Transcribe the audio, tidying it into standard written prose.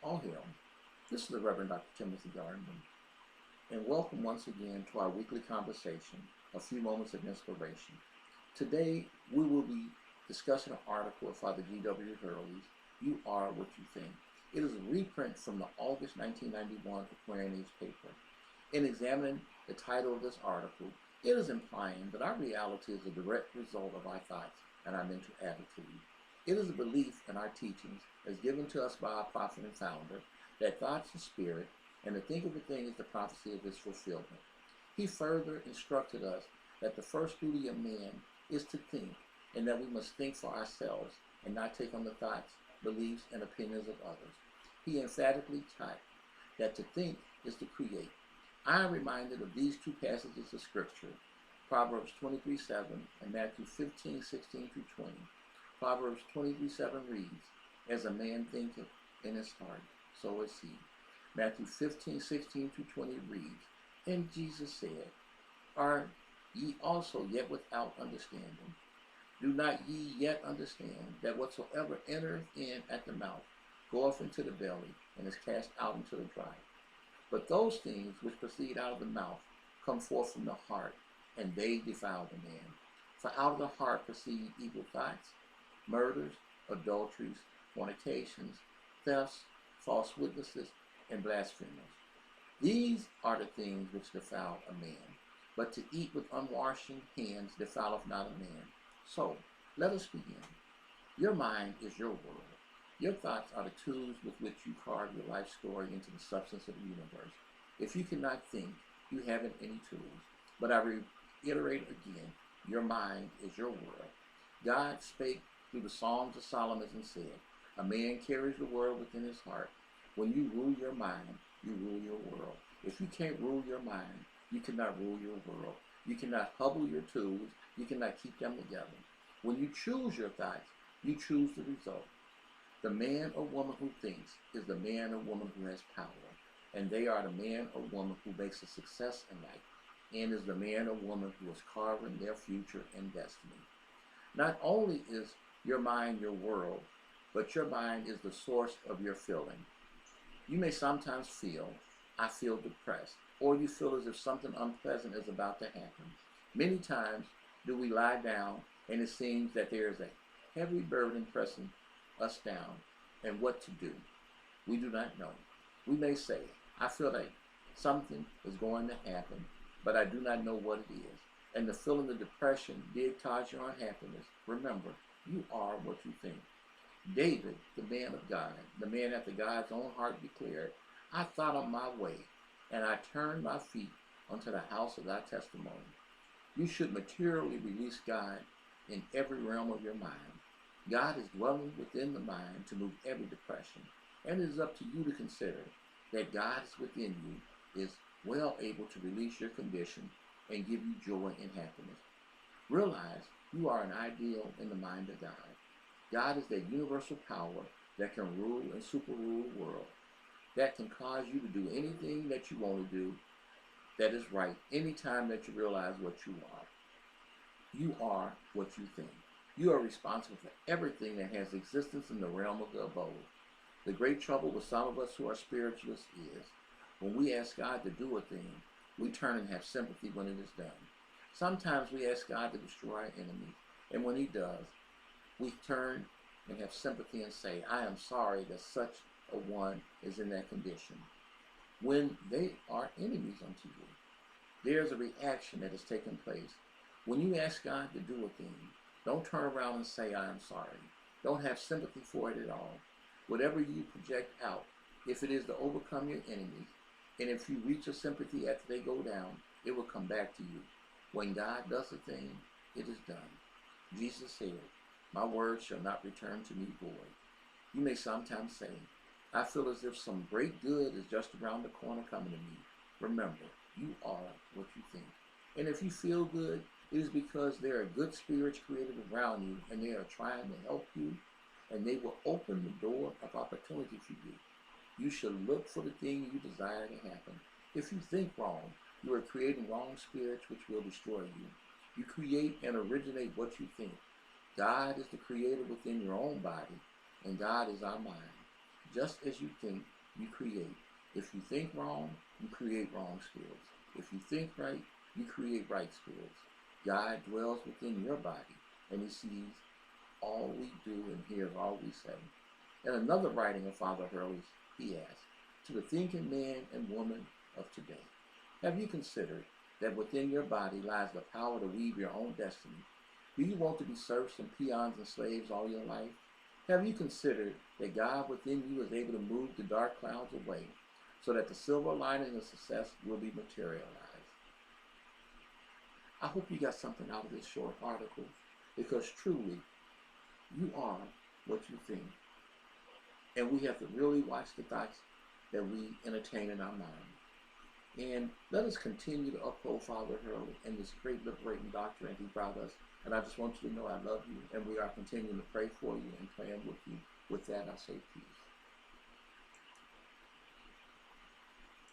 All hail. This is the Reverend Dr. Timothy Gardner, and welcome once again to our weekly conversation, A Few Moments of Inspiration. Today, we will be discussing an article of Father G.W. Hurley's You Are What You Think. It is a reprint from the August 1991 Aquarian Age paper. In examining the title of this article, it is implying that our reality is a direct result of our thoughts and our mental attitude. It is a belief in our teachings, as given to us by our prophet and founder, that thoughts are spirit, and to think of a thing is the prophecy of its fulfillment. He further instructed us that the first duty of man is to think, and that we must think for ourselves and not take on the thoughts, beliefs, and opinions of others. He emphatically taught that to think is to create. I am reminded of these two passages of Scripture, Proverbs 23:7 and Matthew 15:16 through 20. Proverbs 23:7 reads, As a man thinketh in his heart, so is he. Matthew 15:16 through 20 reads, And Jesus said, Are ye also yet without understanding? Do not ye yet understand that whatsoever entereth in at the mouth goeth into the belly, and is cast out into the dry? But those things which proceed out of the mouth come forth from the heart, and they defile the man. For out of the heart proceed evil thoughts, murders, adulteries, fornications, thefts, false witnesses, and blasphemies. These are the things which defile a man. But to eat with unwashed hands defileth not a man. So, let us begin. Your mind is your world. Your thoughts are the tools with which you carve your life story into the substance of the universe. If you cannot think, you haven't any tools. But I reiterate again, your mind is your world. God spake through the Psalms of Solomon and said, A man carries the world within his heart. When you rule your mind, you rule your world. If you can't rule your mind, you cannot rule your world. You cannot hubble your tools. You cannot keep them together. When you choose your thoughts, you choose the result. The man or woman who thinks is the man or woman who has power, and they are the man or woman who makes a success in life, and is the man or woman who is carving their future and destiny. Not only is your mind your world, but your mind is the source of your feeling. You may sometimes feel, I feel depressed, or you feel as if something unpleasant is about to happen. Many times do we lie down, and it seems that there is a heavy burden pressing us down, and what to do. We do not know. We may say, I feel like something is going to happen, but I do not know what it is. And the feeling of depression did cause your unhappiness. Remember, you are what you think. David, the man of God, the man after God's own heart declared, I thought on my way, and I turned my feet unto the house of thy testimony. You should materially release God in every realm of your mind. God is dwelling within the mind to move every depression, and it is up to you to consider that God is within you, is well able to release your condition and give you joy and happiness. Realize you are an ideal in the mind of God. God is that universal power that can rule and super rule the world, that can cause you to do anything that you want to do that is right anytime that you realize what you are. You are what you think. You are responsible for everything that has existence in the realm of the abode. The great trouble with some of us who are spiritualists is when we ask God to do a thing, we turn and have sympathy when it is done. Sometimes we ask God to destroy our enemies, and when he does, we turn and have sympathy and say, I am sorry that such a one is in that condition. When they are enemies unto you, there's a reaction that has taken place. When you ask God to do a thing, don't turn around and say, I am sorry. Don't have sympathy for it at all. Whatever you project out, if it is to overcome your enemies, and if you reach a sympathy after they go down, it will come back to you. When God does a thing, it is done. Jesus said, My word shall not return to me void. You may sometimes say, I feel as if some great good is just around the corner coming to me. Remember, you are what you think. And if you feel good, it is because there are good spirits created around you, and they are trying to help you, and they will open the door of opportunity for you. You should look for the thing you desire to happen. If you think wrong, you are creating wrong spirits which will destroy you. You create and originate what you think. God is the creator within your own body, and God is our mind. Just as you think, you create. If you think wrong, you create wrong skills. If you think right, you create right skills. God dwells within your body, and he sees all we do and hears all we say. In another writing of Father Hurley's, he asks, to the thinking man and woman of today, have you considered that within your body lies the power to weave your own destiny? Do you want to be serfs and peons and slaves all your life? Have you considered that God within you is able to move the dark clouds away so that the silver lining of success will be materialized? I hope you got something out of this short article, because truly, you are what you think. And we have to really watch the thoughts that we entertain in our mind. And let us continue to uphold Father Hurley and this great liberating doctrine he brought us. And I just want you to know I love you, and we are continuing to pray for you and praying with you. With that, I say peace.